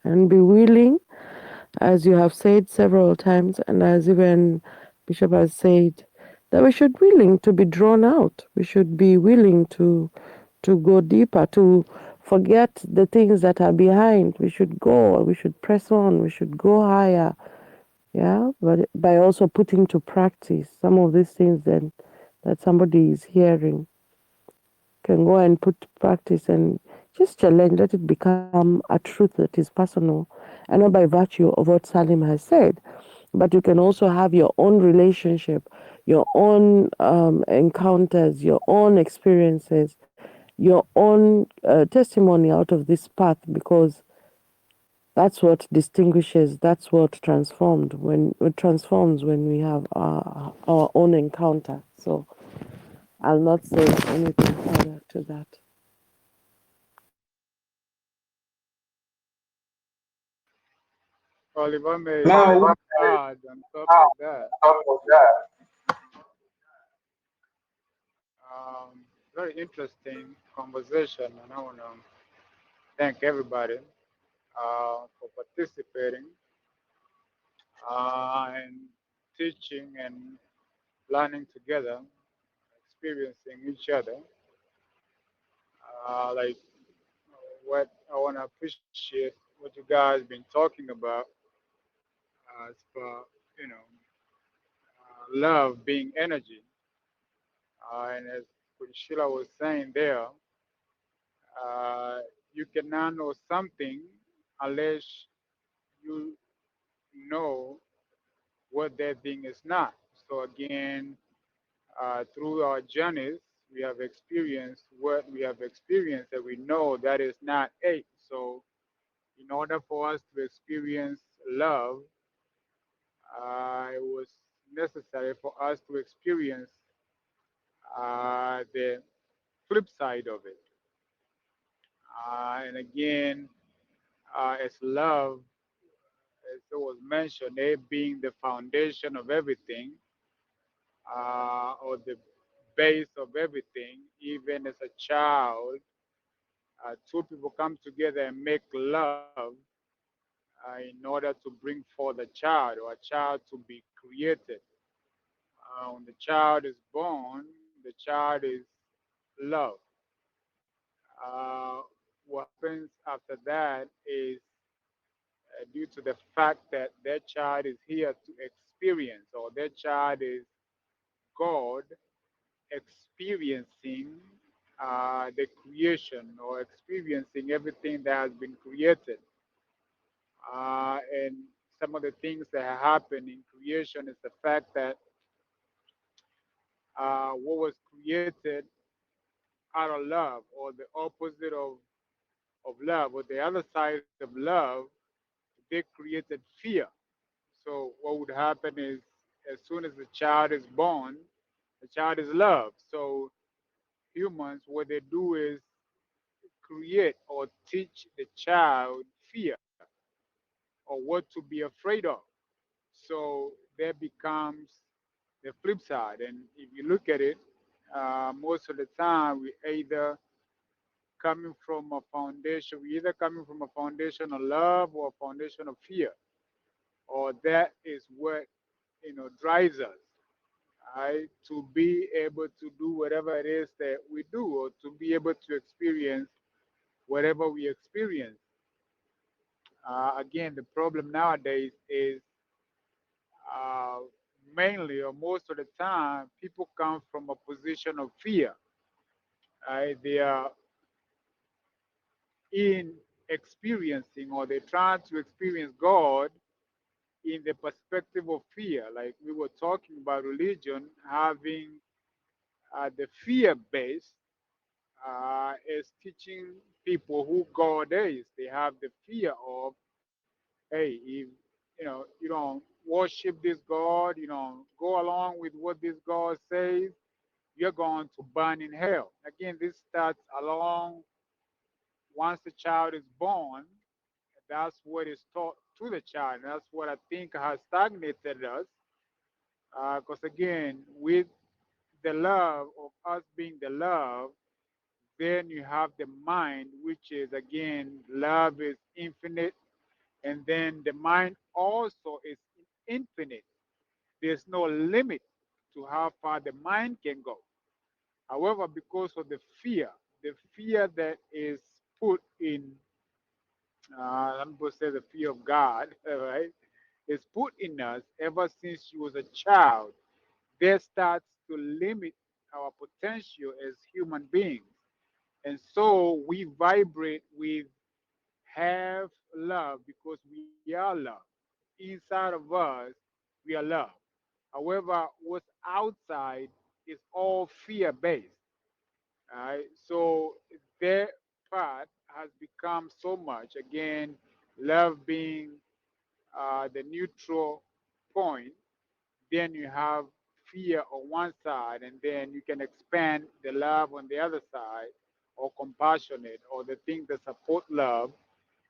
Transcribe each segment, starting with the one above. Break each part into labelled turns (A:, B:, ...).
A: and be willing, as you have said several times, and as even Bishop has said, that we should be willing to be drawn out. We should be willing to go deeper, to forget the things that are behind. We should go, we should press on, we should go higher. Yeah, but by also putting to practice some of these things that somebody is hearing, can go and put to practice and just challenge, let it become a truth that is personal, and not by virtue of what Salim has said, but you can also have your own relationship, your own encounters, your own experiences, your own testimony out of this path, because that's what distinguishes, that's what transformed when it transforms when we have our own encounter. So I'll not say anything further to that.
B: Well, if I may
C: Now,
B: add on top of that, very interesting conversation, and I want to thank everybody for participating and teaching and learning together, experiencing each other. Like what I want to appreciate what you guys been talking about as for love being energy, and as Sheila was saying there, uh, you cannot know something unless you know what that thing is not. So again, through our journeys, we have experienced what we have experienced that we know that is not it. So in order for us to experience love, it was necessary for us to experience the flip side of it. And again, as love, as it was mentioned, it being the foundation of everything, or the base of everything, even as a child, two people come together and make love in order to bring forth a child or a child to be created. When the child is born, the child is love. Uh, what happens after that is due to the fact that their child is here to experience, or their child is God experiencing the creation or experiencing everything that has been created. And some of the things that happen in creation is the fact that what was created out of love, or the opposite of love, or the other side of love, they created fear. So what would happen is, as soon as the child is born, the child is loved. So humans, what they do is create or teach the child fear or what to be afraid of. So there becomes the flip side. And if you look at it, most of the time we either coming from a foundation of love or a foundation of fear, or that is what drives us, right, to be able to do whatever it is that we do, or to be able to experience whatever we experience. Again, the problem nowadays is uh, mainly or most of the time, people come from a position of fear. Right? They are in experiencing, or they're trying to experience God in the perspective of fear. Like we were talking about religion having the fear base is teaching people who God is. They have the fear of, hey, if you don't worship this God, you don't go along with what this God says, you're going to burn in hell. Again, this starts along once the child is born. That's what is taught to the child. That's what I think has stagnated us. Because again, with the love of us being the love, then you have the mind, which is again, love is infinite. And then the mind also is infinite. There's no limit to how far the mind can go. However, because of the fear that is put in, I'm going to say the fear of God, right, is put in us ever since you was a child, that starts to limit our potential as human beings. And so we vibrate with have love because we are love. Inside of us, we are love. However, what's outside is all fear based. Right? So that part has become so much. Again, love being the neutral point, then you have fear on one side, and then you can expand the love on the other side, or compassionate, or the things that support love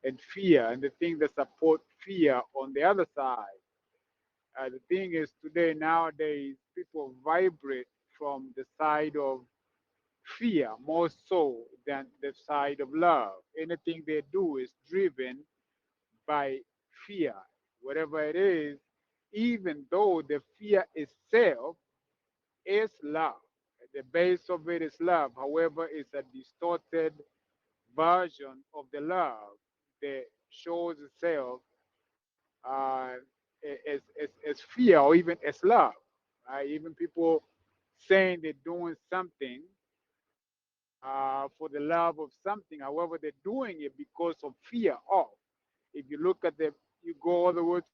B: and fear, and the things that support fear on the other side. The thing is, today, nowadays, people vibrate from the side of fear more so than the side of love. Anything they do is driven by fear, whatever it is, even though the fear itself is love. The base of it is love. However, it's a distorted version of the love that shows itself as fear or even as love. Right? Even people saying they're doing something for the love of something. However, they're doing it because of fear of. If you look at the, you go all the way to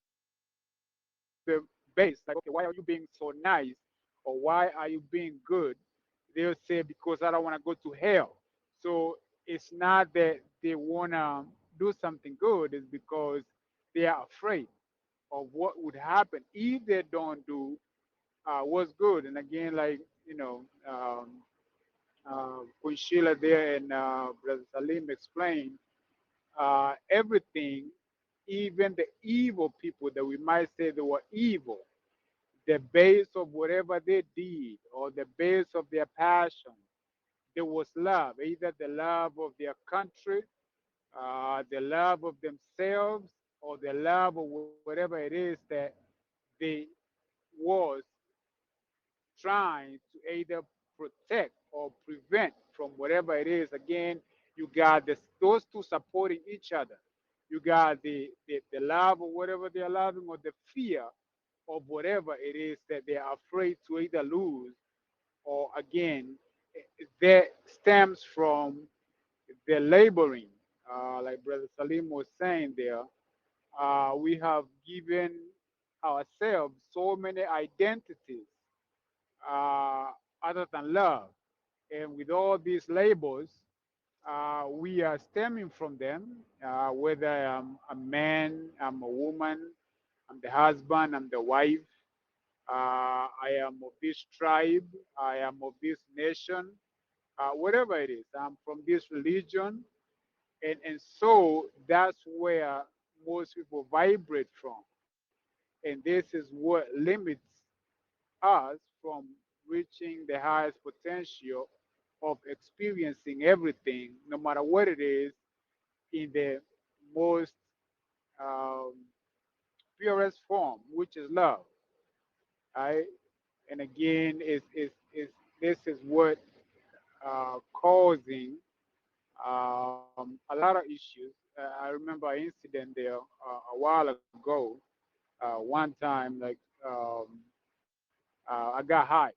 B: the base, like, okay, why are you being so nice? Or why are you being good? They'll say, because I don't want to go to hell. So it's not that they want to do something good, it's because they are afraid of what would happen if they don't do what's good. And again, like, Queen Sheila there and Brother Salim explained, everything, even the evil people that we might say they were evil, the base of whatever they did or the base of their passion, there was love, either the love of their country, the love of themselves, or the love of whatever it is that they was trying to either protect or prevent from whatever it is. Again, you got this, those two supporting each other. You got the love of whatever they're loving, or the fear of whatever it is that they're afraid to either lose, or again, that stems from the laboring. Like Brother Salim was saying there, we have given ourselves so many identities uh, other than love. And with all these labels, we are stemming from them, whether I'm a man, I'm a woman, I'm the husband, I'm the wife, I am of this tribe, I am of this nation, whatever it is, I'm from this religion. And so that's where most people vibrate from. And this is what limits us from reaching the highest potential of experiencing everything, no matter what it is, in the most um, purest form, which is love. Right? And again, this is what causing a lot of issues. I remember an incident there a while ago. One time, like, I got high.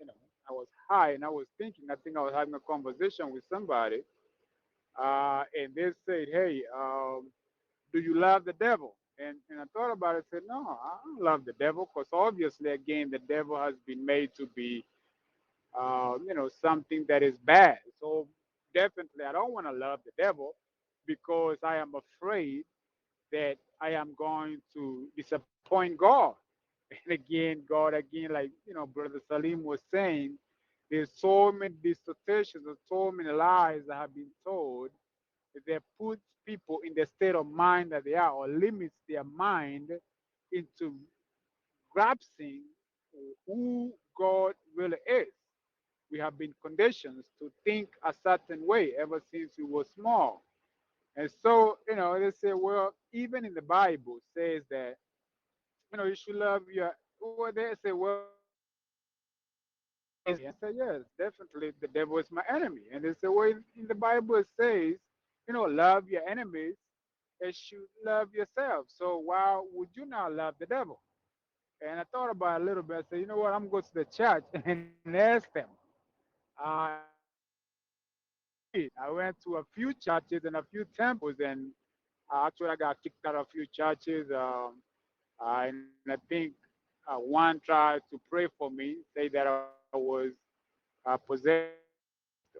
B: You know, I was high, and I was thinking. I think I was having a conversation with somebody, and they said, "Hey, do you love the devil?" And I thought about it. Said, "No, I don't love the devil, because obviously, again, the devil has been made to be, something that is bad. So definitely, I don't want to love the devil, because I am afraid that I am going to disappoint God." And again, God, again, like, Brother Salim was saying, there's so many distortions and so many lies that have been told that puts people in the state of mind that they are, or limits their mind into grasping who God really is. We have been conditioned to think a certain way ever since we were small. And so, they say, well, even in the Bible says that, you should love your, well, they say, well, is the devil your enemy? And I say, yes, definitely the devil is my enemy. And they say, well, in the Bible it says, love your enemies as you love yourself. So why would you not love the devil? And I thought about it a little bit. I said, you know what, I'm going to the church and ask them. And I did. I went to a few churches and a few temples, and actually I got kicked out of a few churches. And I think one tried to pray for me, say that I was possessed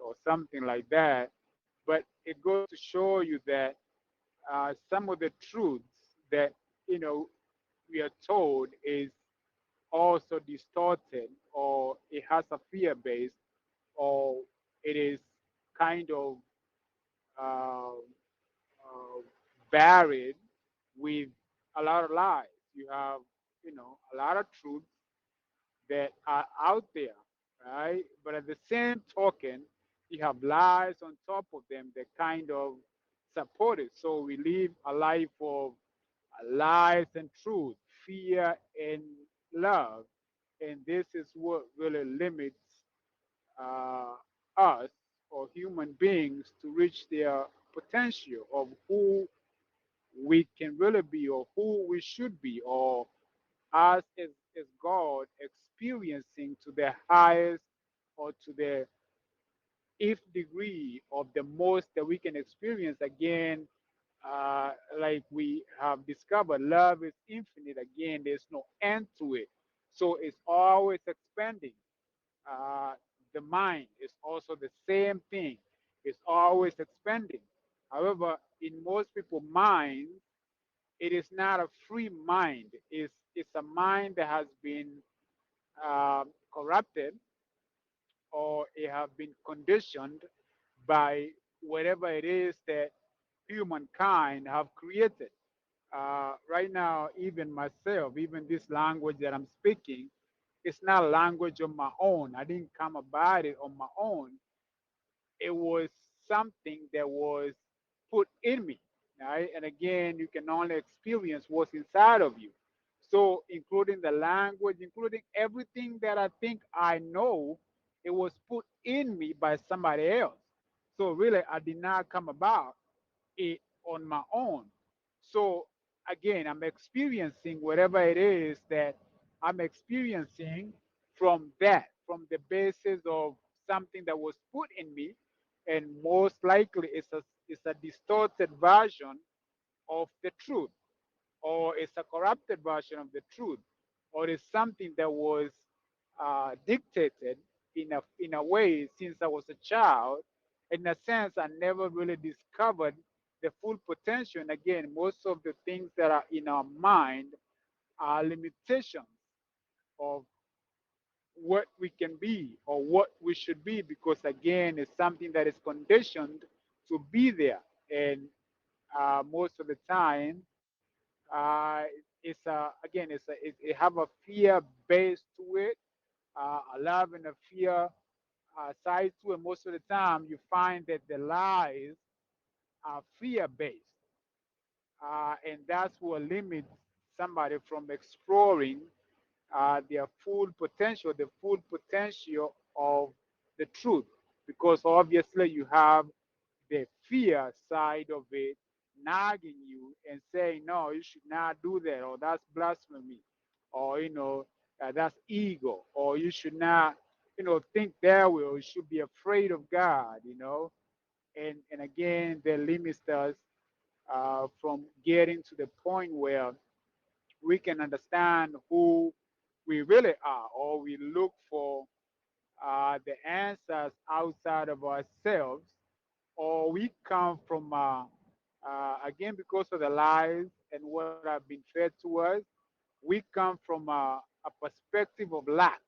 B: or something like that. But it goes to show you that some of the truths that you know we are told is also distorted, or it has a fear base, or it is kind of uh, varied with a lot of lies. You have, a lot of truths that are out there, right? But at the same token, you have lies on top of them that kind of support it. So we live a life of lies and truth, fear and love. And this is what really limits uh, us or human beings to reach their potential of who we can really be or who we should be, or us as God experiencing to the highest or to the if degree of the most that we can experience. Again, like we have discovered, love is infinite. Again, there's no end to it. So it's always expanding. Uh, the mind is also the same thing. It's always expanding. However, in most people's minds, it is not a free mind. It's a mind that has been corrupted, or it have been conditioned by whatever it is that humankind have created. Right now, even myself, even this language that I'm speaking, it's not a language of my own. I didn't come about it on my own. It was something that was put in me, right? And again, you can only experience what's inside of you. So, including the language, including everything that I think I know, it was put in me by somebody else. So, really, I did not come about it on my own. So, again, I'm experiencing whatever it is that I'm experiencing from that, from the basis of something that was put in me, and most likely it's a distorted version of the truth, or it's a corrupted version of the truth, or it's something that was dictated in a way since I was a child. In a sense, I never really discovered the full potential. And again, most of the things that are in our mind are limitations of what we can be or what we should be, because again, it's something that is conditioned to be there. And most of the time, it's again, it have a fear base to it, a love and a fear side to it. Most of the time, you find that the lies are fear based, and that's what limits somebody from exploring their full potential, the full potential of the truth, because obviously you have the fear side of it nagging you and saying, no, you should not do that, or that's blasphemy, or that's ego, or you should not think that way, or you should be afraid of God, and again that limits us from getting to the point where we can understand who we really are, or we look for the answers outside of ourselves, or we come from, again, because of the lies and what have been fed to us, we come from a perspective of lack.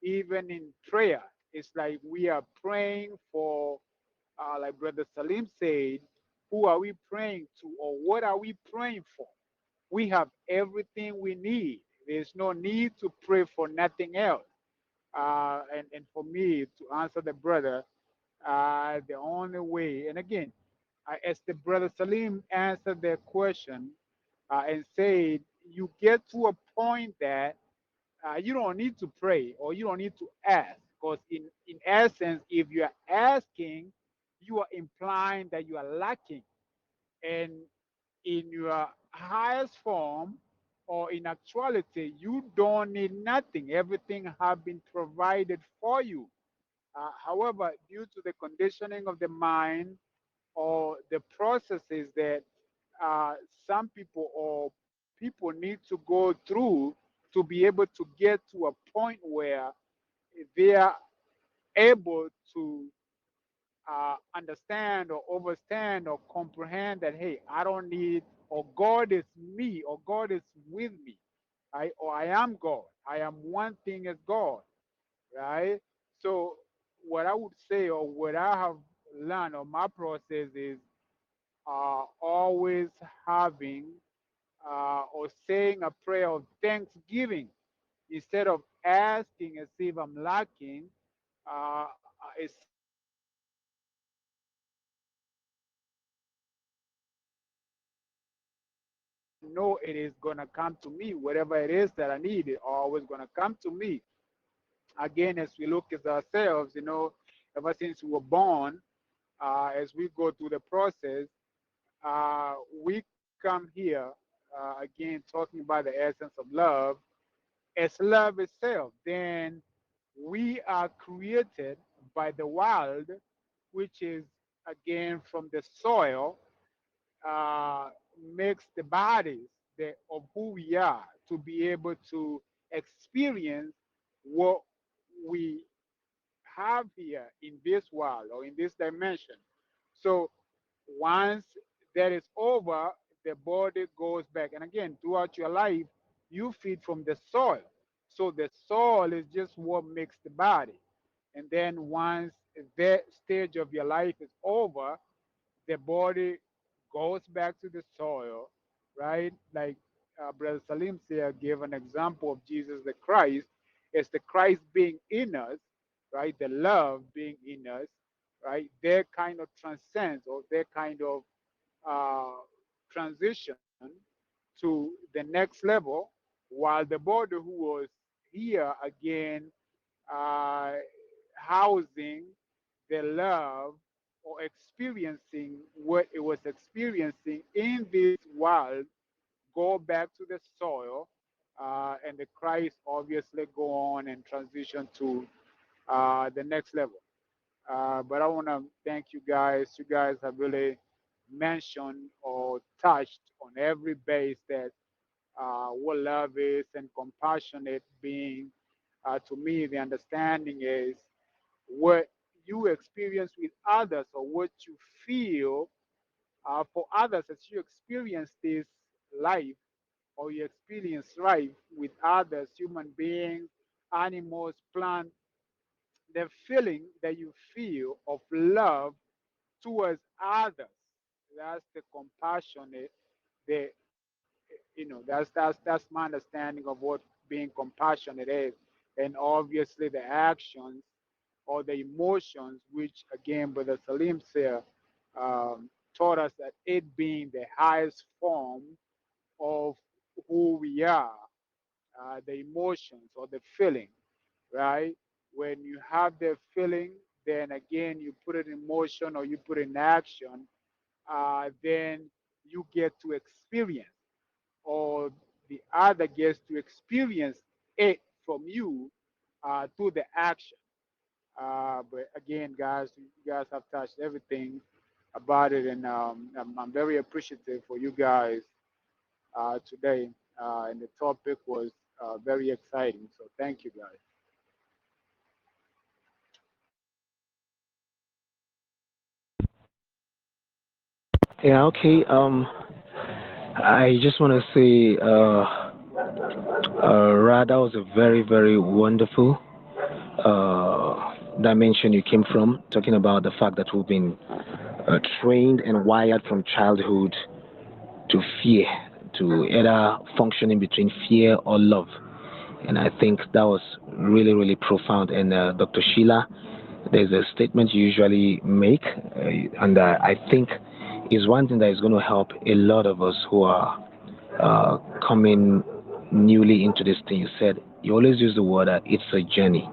B: Even in prayer, it's like we are praying for, like Brother Salim said, who are we praying to, or what are we praying for? We have everything we need. There's no need to pray for nothing else. And for me to answer the brother, the only way, and again, As the brother Salim answered their question and said, you get to a point that you don't need to pray or you don't need to ask. Because in essence, if you are asking, you are implying that you are lacking. And in your highest form or in actuality, you don't need nothing. Everything has been provided for you. However, due to the conditioning of the mind or the processes that uh, some people or people need to go through to be able to get to a point where they are able to understand or understand or comprehend that, hey, I don't need, or God is me, or God is with me, right? Or I am God. I am one thing as God, right? So, what I would say, or what I have learned, or my process is always having or saying a prayer of thanksgiving instead of asking as if I'm lacking. It's saying I know it is going to come to me. Whatever it is that I need, it's always going to come to me. Again, as we look at ourselves, ever since we were born, as we go through the process, we come here again talking about the essence of love as love itself. Then we are created by the world, which is again from the soil, uh, makes the bodies of who we are to be able to experience what we have here in this world or in this dimension. So once that is over, the body goes back. And again, throughout your life, you feed from the soil. So the soil is just what makes the body. And then once that stage of your life is over, the body goes back to the soil, right? Like Brother Salim said, gave an example of Jesus the Christ. It's the Christ being in us, right? The love being in us, right? Their kind of transcends or their kind of uh, transition to the next level, while the body who was here again uh, housing the love or experiencing what it was experiencing in this world go back to the soil, and the Christ obviously go on and transition to the next level. But I want to thank you guys. You guys have really mentioned or touched on every base that what love is and compassionate being. To me, the understanding is what you experience with others or what you feel for others as you experience this life or you experience life with others, human beings, animals, plants, the feeling that you feel of love towards others. That's the compassionate, the that's my understanding of what being compassionate is. And obviously the actions or the emotions, which again Brother Salim said, taught us that it being the highest form of who we are, the emotions or the feeling, right? When you have the feeling, then again you put it in motion or you put it in action, then you get to experience, or the other gets to experience it from you through the action. But again, guys, you guys have touched everything about it, and I'm very appreciative for you guys today. And the topic was very exciting. So thank you, guys.
C: Yeah, okay. I just want to say, Ra, that was a very, very wonderful dimension you came from, talking about the fact that we've been trained and wired from childhood to fear, to either functioning between fear or love. And I think that was really, really profound. And Dr. Sheila, there's a statement you usually make, and I think is one thing that is going to help a lot of us who are coming newly into this thing. You said you always use the word that it's a journey.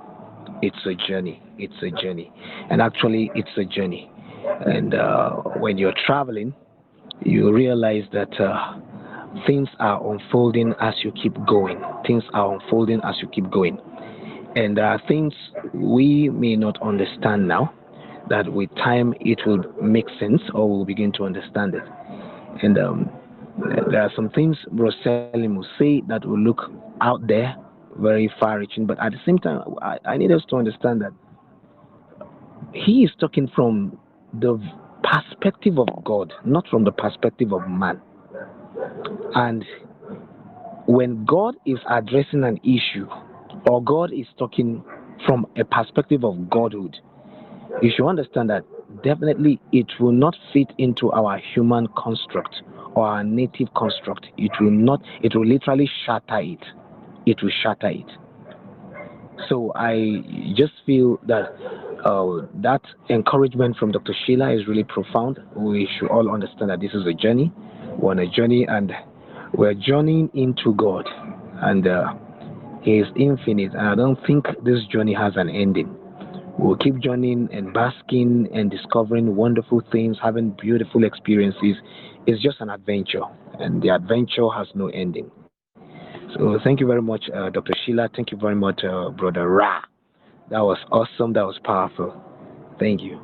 C: It's a journey. It's a journey. And actually, it's a journey. And when you're traveling, you realize that things are unfolding as you keep going. Things are unfolding as you keep going. And there are things we may not understand now that with time it will make sense or we'll begin to understand it. And there are some things Bro Selim will say that will look out there, very far reaching, but at the same time, I need us to understand that he is talking from the perspective of God, not from the perspective of man. And when God is addressing an issue, or God is talking from a perspective of Godhood, you should understand that definitely it will not fit into our human construct or our native construct. It will not, it will literally shatter it. It will shatter it. So I just feel that that encouragement from Dr. Sheila is really profound. We should all understand that this is a journey. We're on a journey and we're journeying into God. And He is infinite. And I don't think this journey has an ending. We'll keep journeying and basking and discovering wonderful things, having beautiful experiences. It's just an adventure, and the adventure has no ending. So, thank you very much, Dr. Sheila. Thank you very much, Brother Ra. That was awesome. That was powerful. Thank you.